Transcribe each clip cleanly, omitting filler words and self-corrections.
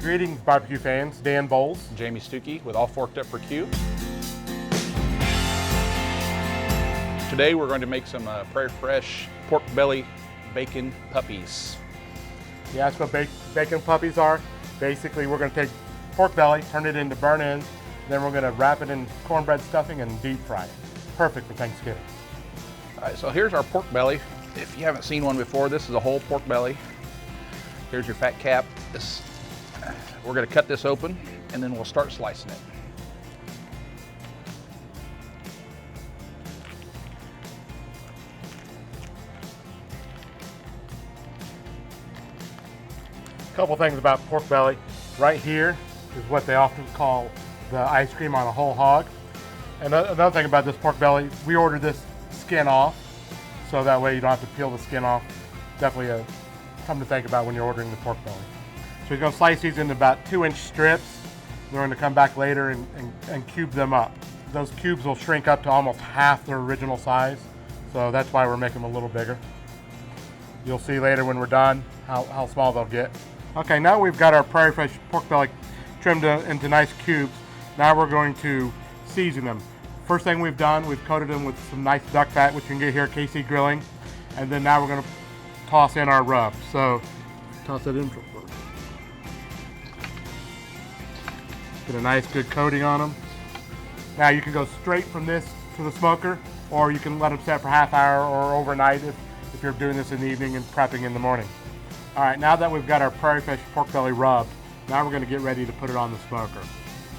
Greetings, barbecue fans. Dan Bowles. Jamie Stuckey with All Forked Up for Q. Today we're going to make some Prairie Fresh pork belly bacon puppies. You ask what bacon puppies are? Basically, we're going to take pork belly, turn it into burnt ends, then we're going to wrap it in cornbread stuffing and deep fry it. Perfect for Thanksgiving. All right, so here's our pork belly. If you haven't seen one before, this is a whole pork belly. Here's your fat cap. We're going to cut this open and then we'll start slicing it. A couple things about pork belly. Right here is what they often call the ice cream on a whole hog. And another thing about this pork belly, we order this skin off, so that way you don't have to peel the skin off. Definitely something to think about when you're ordering the pork belly. So we're going to slice these into about 2-inch strips. We're going to come back later and cube them up. Those cubes will shrink up to almost half their original size, so that's why we're making them a little bigger. You'll see later when we're done how small they'll get. Okay, now we've got our Prairie Fresh pork belly trimmed into nice cubes. Now we're going to season them. First thing we've done, we've coated them with some nice duck fat, which you can get here at KC Grilling. And then now we're going to toss in our rub. So, toss it in. Get a nice good coating on them. Now you can go straight from this to the smoker, or you can let them set for half hour or overnight if you're doing this in the evening and prepping in the morning. All right, now that we've got our Prairie Fresh pork belly rubbed, now we're going to get ready to put it on the smoker.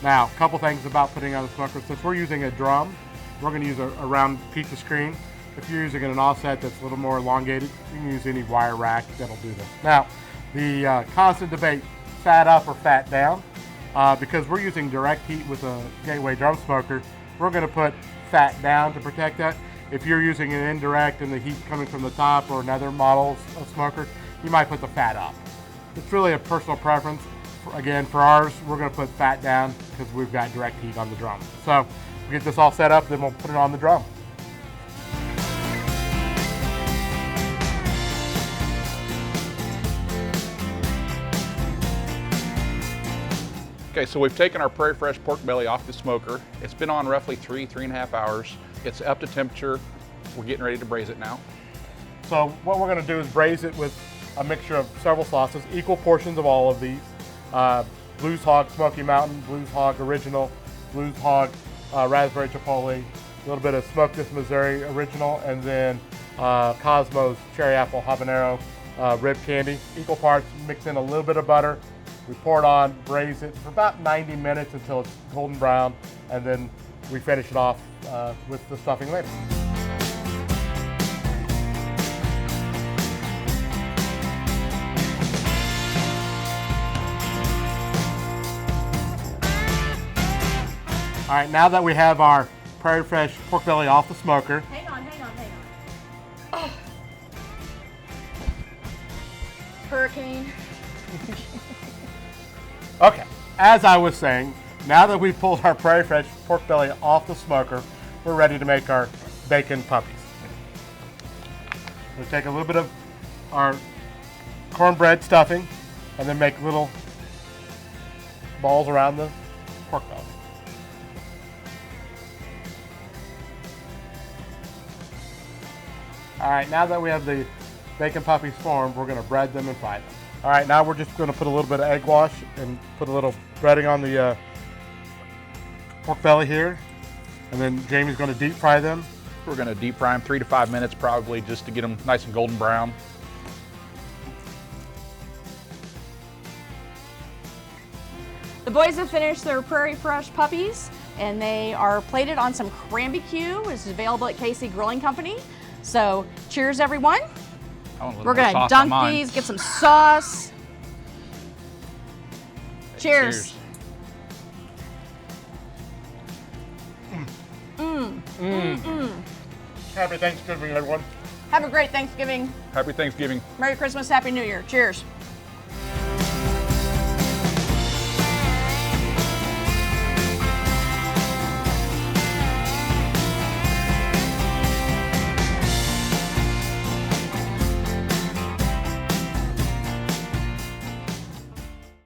Now, a couple things about putting it on the smoker. Since we're using a drum, we're going to use a round pizza screen. If you're using an offset that's a little more elongated, you can use any wire rack that'll do this. Now, the constant debate, fat up or fat down. Because we're using direct heat with a Gateway drum smoker, we're going to put fat down to protect that. If you're using an indirect and the heat coming from the top or another model of smoker, you might put the fat up. It's really a personal preference. Again, for ours, we're going to put fat down because we've got direct heat on the drum. So we'll get this all set up, then we'll put it on the drum. Okay, so we've taken our Prairie Fresh pork belly off the smoker. It's been on roughly 3.5 hours. It's up to temperature. We're getting ready to braise it now. So what we're going to do is braise it with a mixture of several sauces, equal portions of all of these. Blues Hog Smoky Mountain, Blues Hog Original, Blues Hog Raspberry Chipotle, a little bit of Smoked This Missouri Original, and then Cosmo's Cherry Apple Habanero Rib Candy. Equal parts, mix in a little bit of butter. We pour it on, braise it for about 90 minutes until it's golden brown, and then we finish it off with the stuffing later. All right, now that we have our Prairie Fresh pork belly off the smoker. Hang on. Oh. Hurricane. Okay, as I was saying, now that we've pulled our Prairie Fresh pork belly off the smoker, we're ready to make our bacon puppies. We'll take a little bit of our cornbread stuffing and then make little balls around the pork belly. All right, now that we have the bacon puppies formed, we're going to bread them and fry them. All right, now we're just going to put a little bit of egg wash and put a little breading on the pork belly here. And then Jamie's going to deep fry them. We're going to deep fry them 3 to 5 minutes probably, just to get them nice and golden brown. The boys have finished their Prairie Fresh puppies, and they are plated on some Crambecue, which is available at KC Grilling Company. So cheers, everyone. We're gonna dunk these, get some sauce. Cheers. Happy Thanksgiving, everyone. Have a great Thanksgiving. Happy Thanksgiving. Merry Christmas, Happy New Year. Cheers.